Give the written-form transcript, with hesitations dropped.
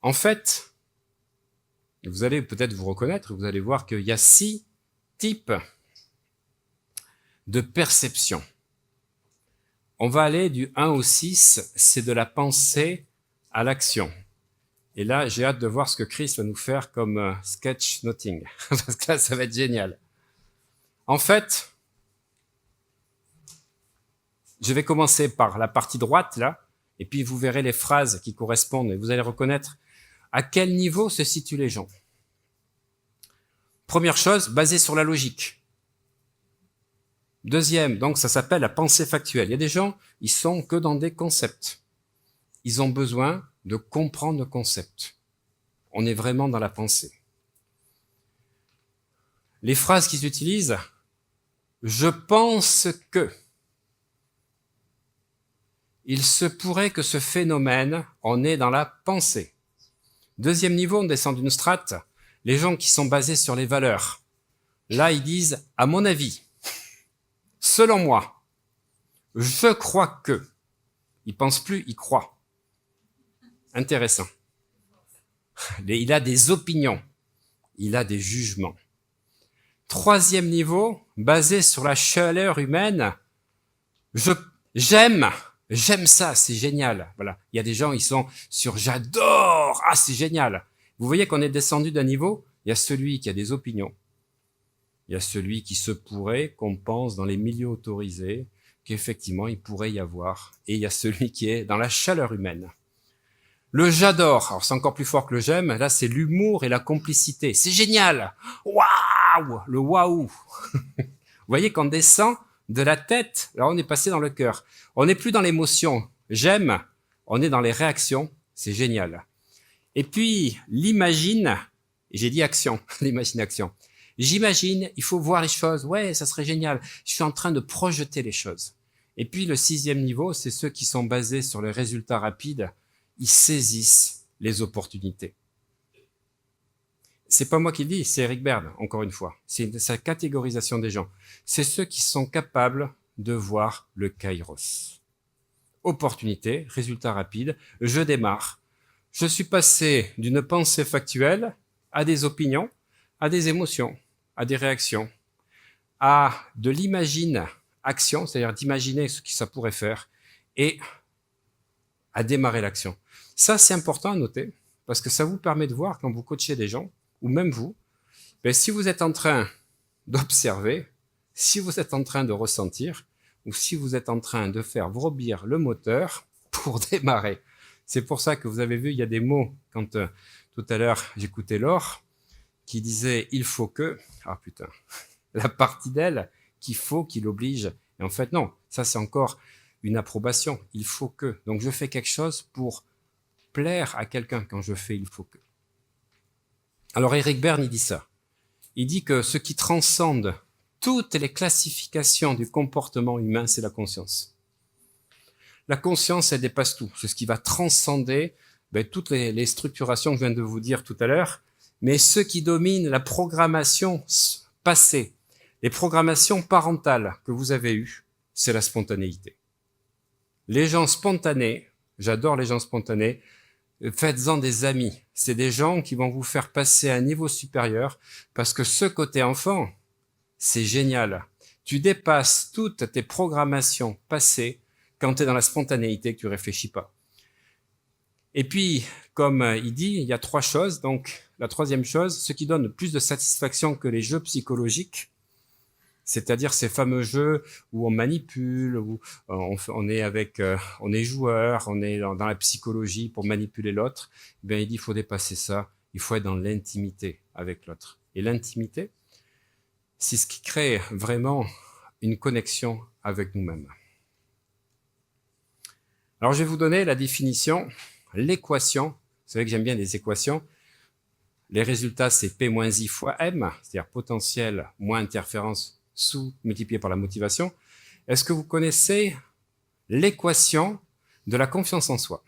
En fait, vous allez peut-être vous reconnaître, vous allez voir qu'il y a 6 types de perception. On va aller du 1 au 6, c'est de la pensée à l'action. Et là, j'ai hâte de voir ce que Chris va nous faire comme sketchnoting, parce que là, ça va être génial. En fait, je vais commencer par la partie droite, là, et puis vous verrez les phrases qui correspondent, et vous allez reconnaître à quel niveau se situent les gens. Première chose, basée sur la logique. Deuxième, donc ça s'appelle la pensée factuelle. Il y a des gens, ils sont que dans des concepts. Ils ont besoin de comprendre le concept. On est vraiment dans la pensée. Les phrases qu'ils utilisent, je pense que. Il se pourrait que ce phénomène, on est dans la pensée. Deuxième niveau, on descend d'une strate, les gens qui sont basés sur les valeurs. Là, ils disent, à mon avis, selon moi, je crois que. Ils pensent plus, ils croient. Intéressant. Il a des opinions. Il a des jugements. Troisième niveau, basé sur la chaleur humaine, j'aime ça, c'est génial. Voilà. Il y a des gens, ils sont sur j'adore, ah c'est génial. Vous voyez qu'on est descendu d'un niveau, il y a celui qui a des opinions, il y a celui qui se pourrait, qu'on pense dans les milieux autorisés, qu'effectivement il pourrait y avoir, et il y a celui qui est dans la chaleur humaine. Le j'adore, alors c'est encore plus fort que le j'aime, là c'est l'humour et la complicité, c'est génial, waouh, le waouh. Vous voyez qu'on descend de la tête, là on est passé dans le cœur. On n'est plus dans l'émotion, j'aime, on est dans les réactions, c'est génial. Et puis l'imagine, j'ai dit action, l'imagination. J'imagine, il faut voir les choses, ouais, ça serait génial. Je suis en train de projeter les choses. Et puis le 6e niveau, c'est ceux qui sont basés sur les résultats rapides, ils saisissent les opportunités. C'est pas moi qui le dis, c'est Eric Berne, encore une fois. C'est sa catégorisation des gens. C'est ceux qui sont capables de voir le kairos. Opportunité, résultat rapide, je démarre. Je suis passé d'une pensée factuelle à des opinions, à des émotions, à des réactions, à de l'imagine-action, c'est-à-dire d'imaginer ce que ça pourrait faire, et à démarrer l'action. Ça, c'est important à noter, parce que ça vous permet de voir quand vous coachez des gens, ou même vous, ben, si vous êtes en train d'observer, si vous êtes en train de ressentir, ou si vous êtes en train de faire vomir le moteur pour démarrer. C'est pour ça que vous avez vu, il y a des mots, quand tout à l'heure j'écoutais Laure, qui disait « il faut que », ah putain, la partie d'elle qu'il faut, qui l'oblige, et en fait non, ça c'est encore une approbation, il faut que. Donc je fais quelque chose pour plaire à quelqu'un quand je fais il faut que. Alors Eric Berne, il dit ça. Il dit que ce qui transcende toutes les classifications du comportement humain, c'est la conscience. La conscience, elle dépasse tout. C'est ce qui va transcender toutes les structurations que je viens de vous dire tout à l'heure. Mais ce qui domine la programmation passée, les programmations parentales que vous avez eues, c'est la spontanéité. Les gens spontanés, j'adore les gens spontanés, faites-en des amis. C'est des gens qui vont vous faire passer à un niveau supérieur parce que ce côté enfant, c'est génial. Tu dépasses toutes tes programmations passées quand tu es dans la spontanéité, que tu réfléchis pas. Et puis, comme il dit, il y a 3 choses. Donc, la 3e chose, ce qui donne plus de satisfaction que les jeux psychologiques, c'est-à-dire ces fameux jeux où on manipule, où on est joueur, on est dans la psychologie pour manipuler l'autre. Ben, il dit, il faut dépasser ça. Il faut être dans l'intimité avec l'autre. Et l'intimité, c'est ce qui crée vraiment une connexion avec nous-mêmes. Alors, je vais vous donner la définition, l'équation. Vous savez que j'aime bien les équations. Les résultats, c'est P moins I fois M, c'est-à-dire potentiel moins interférence multiplié par la motivation. Est-ce que vous connaissez l'équation de la confiance en soi?